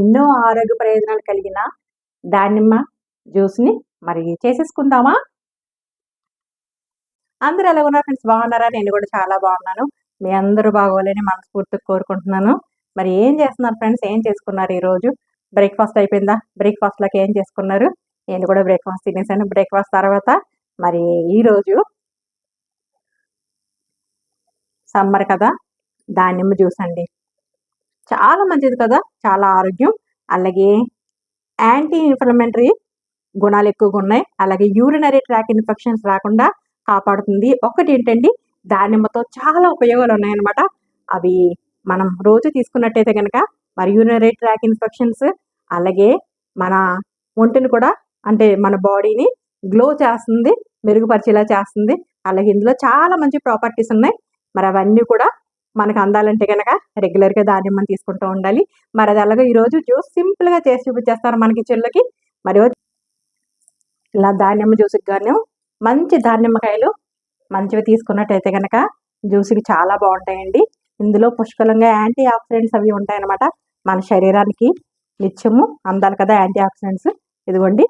ఎన్నో ఆరోగ్య ప్రయోజనాలు కలిగిన దానిమ్మ జ్యూస్ని మరి చేసేసుకుందామా? అందరూ ఎలా ఉన్నారు ఫ్రెండ్స్? బాగున్నారా? నేను కూడా చాలా బాగున్నాను. మీ అందరూ బాగోవాలని మనస్ఫూర్తిగా కోరుకుంటున్నాను. మరి ఏం చేస్తున్నారు ఫ్రెండ్స్? ఏం చేసుకున్నారు ఈరోజు? బ్రేక్ఫాస్ట్ అయిపోయిందా? బ్రేక్ఫాస్ట్లోకి ఏం చేసుకున్నారు? నేను కూడా బ్రేక్ఫాస్ట్ తినేసాను. బ్రేక్ఫాస్ట్ తర్వాత మరి ఈరోజు సమ్మర్ కదా, దానిమ్మ జ్యూస్ అండి. చాలా మంచిది కదా, చాలా ఆరోగ్యం. అలాగే యాంటీ ఇన్ఫ్లమేటరీ గుణాలు ఎక్కువగా ఉన్నాయి. అలాగే యూరినరీ ట్రాక్ ఇన్ఫెక్షన్స్ రాకుండా కాపాడుతుంది. ఒకటి ఏంటండి, దానిమ్మతో చాలా ఉపయోగాలు ఉన్నాయన్నమాట. అవి మనం రోజు తీసుకున్నట్టయితే కనుక మరి యూరినరీ ట్రాక్ ఇన్ఫెక్షన్స్, అలాగే మన ఒంటిని కూడా అంటే మన బాడీని గ్లో చేస్తుంది, మెరుగుపరిచేలా చేస్తుంది. అలాగే ఇందులో చాలా మంచి ప్రాపర్టీస్ ఉన్నాయి. మరి అవన్నీ కూడా మనకు అందాలంటే కనుక రెగ్యులర్గా దానిమ్మని తీసుకుంటూ ఉండాలి. మరి అది అలాగే ఈరోజు జ్యూస్ సింపుల్గా చేసి చూపించేస్తారు మనకి చెల్లుకి. మరి ఇలా దానిమ్మ జ్యూస్కి గాను మంచి దానిమ్మకాయలు మంచివి తీసుకున్నట్టయితే కనుక జ్యూస్కి చాలా బాగుంటాయండి. ఇందులో పుష్కలంగా యాంటీ ఆక్సిడెంట్స్ అవి ఉంటాయన్నమాట. మన శరీరానికి నిత్యము అందాలి కదా యాంటీ ఆక్సిడెంట్స్. ఇదిగోండి,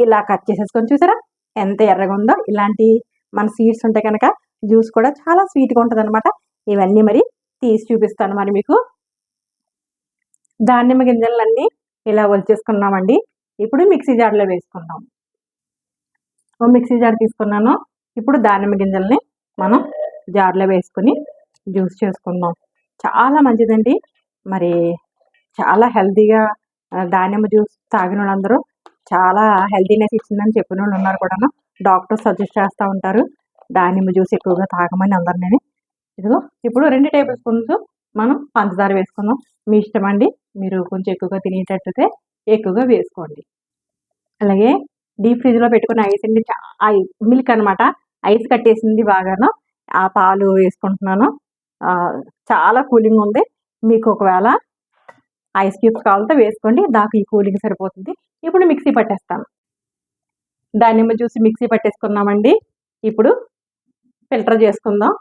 ఇలా కట్ చేసేసుకొని చూసారా ఎంత ఎర్రగా ఉందో. ఇలాంటి మన సీడ్స్ ఉంటే కనుక జ్యూస్ కూడా చాలా స్వీట్గా ఉంటుంది అనమాట. ఇవన్నీ మరి తీసి చూపిస్తాను. మరి మీకు దానిమ్మ గింజలన్నీ ఇలా ఒలిచేసుకున్నామండి. ఇప్పుడు మిక్సీ జార్లో వేసుకుందాం. మిక్సీ జార్ తీసుకున్నాను. ఇప్పుడు దానిమ్మ గింజల్ని మనం జార్లో వేసుకుని జ్యూస్ చేసుకుందాం. చాలా మంచిదండి. మరి చాలా హెల్తీగా దానిమ్మ జ్యూస్ తాగిన వాళ్ళందరూ చాలా హెల్తీనెస్ ఇచ్చిందని చెప్పిన వాళ్ళు ఉన్నారు కూడా. డాక్టర్స్ సజెస్ట్ చేస్తూ ఉంటారు దానిమ్మ జ్యూస్ ఎక్కువగా తాగమని అందరినీ. ఇదిగో ఇప్పుడు 2 టేబుల్ స్పూన్స్ మనం పంచదార వేసుకుందాం. మీ ఇష్టం అండి, మీరు కొంచెం ఎక్కువగా తినేటట్టయితే ఎక్కువగా వేసుకోండి. అలాగే డీప్ ఫ్రిడ్జ్లో పెట్టుకున్న ఐస్ అండి, మిల్క్ అనమాట, ఐస్ కట్టేసింది బాగాను. ఆ పాలు వేసుకుంటున్నాను. చాలా కూలింగ్ ఉంది. మీకు ఒకవేళ ఐస్ క్యూబ్స్ కావాలంటే వేసుకోండి, దాకా ఈ కూలింగ్ సరిపోతుంది. ఇప్పుడు మిక్సీ పట్టేస్తాను. దానిమ్మ జ్యూస్ మిక్సీ పట్టేసుకున్నామండి. ఇప్పుడు ఫిల్టర్ చేసుకుందాం.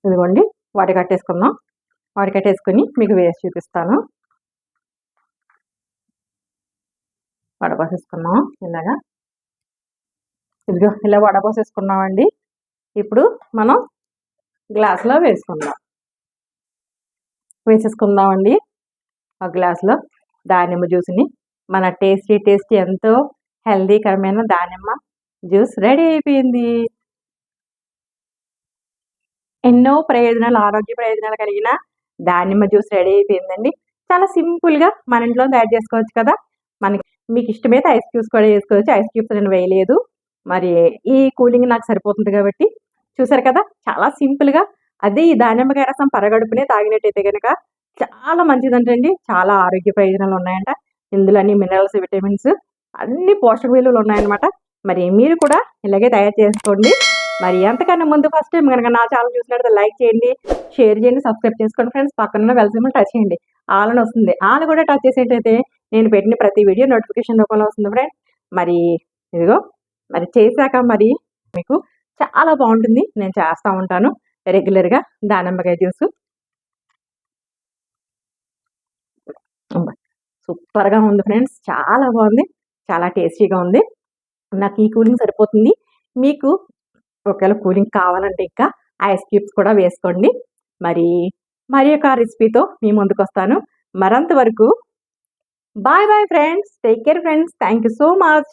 ఇదిగోండి, వాటి కట్టేసుకుందాం. వాటి కట్టేసుకుని మీకు వేసి చూపిస్తాను. వడపోసేసుకున్నాం ఇలాగా. ఇదిగో ఇలా వడపోసేసుకున్నామండి. ఇప్పుడు మనం గ్లాసులో వేసేసుకుందామండి. ఒక గ్లాసులో దానిమ్మ జ్యూస్ని. మన టేస్టీ ఎంతో హెల్దీకరమైన దానిమ్మ జ్యూస్ రెడీ అయిపోయింది. ఎన్నో ప్రయోజనాలు, ఆరోగ్య ప్రయోజనాలు కలిగిన దానిమ్మ జ్యూస్ రెడీ అయిపోయిందండి. చాలా సింపుల్గా మన ఇంట్లో తయారు చేసుకోవచ్చు కదా. మీకు ఇష్టమైతే ఐస్ క్యూబ్స్ కూడా వేసుకోవచ్చు. ఐస్ క్యూబ్స్ నేను వేయలేదు, మరి ఈ కూలింగ్ నాకు సరిపోతుంది కాబట్టి. చూసారు కదా, చాలా సింపుల్గా. అదే ఈ దానిమ్మకాయ రసం పరగడుపునే తాగినట్టయితే కనుక చాలా మంచిదంటండి. చాలా ఆరోగ్య ప్రయోజనాలు ఉన్నాయంట. ఇందులో అన్ని మినరల్స్, విటమిన్స్, అన్ని పోషక విలువలు ఉన్నాయన్నమాట. మరి మీరు కూడా ఇలాగే తయారు చేసుకోండి. మరి ఎంతకన్నా ముందు ఫస్ట్ టైం కనుక నా ఛానల్ చూసినట్టు లైక్ చేయండి, షేర్ చేయండి, సబ్స్క్రైబ్ చేసుకోండి ఫ్రెండ్స్. పక్కన బెల్ సింబల్ టచ్ చేయండి. ఆల్ అని వస్తుంది. ఆల్ కూడా టచ్ చేసేటైతే నేను పెట్టిన ప్రతి వీడియో నోటిఫికేషన్ రూపంలో వస్తుంది ఫ్రెండ్స్. మరి ఇదిగో, మరి చేశాక మరి మీకు చాలా బాగుంటుంది. నేను చేస్తూ ఉంటాను రెగ్యులర్గా దానిమ్మకాయ జ్యూస్. సూపర్గా ఉంది ఫ్రెండ్స్, చాలా బాగుంది, చాలా టేస్టీగా ఉంది. నాకు ఈ కూలింగ్ సరిపోతుంది. మీకు ఒకవేళ కూలింగ్ కావాలంటే ఇంకా ఐస్ క్యూబ్స్ కూడా వేసుకోండి. మరి ఒక రెసిపీతో మీ ముందుకు వస్తాను. మరంతవరకు bye bye friends. Take care friends. Thank you so much.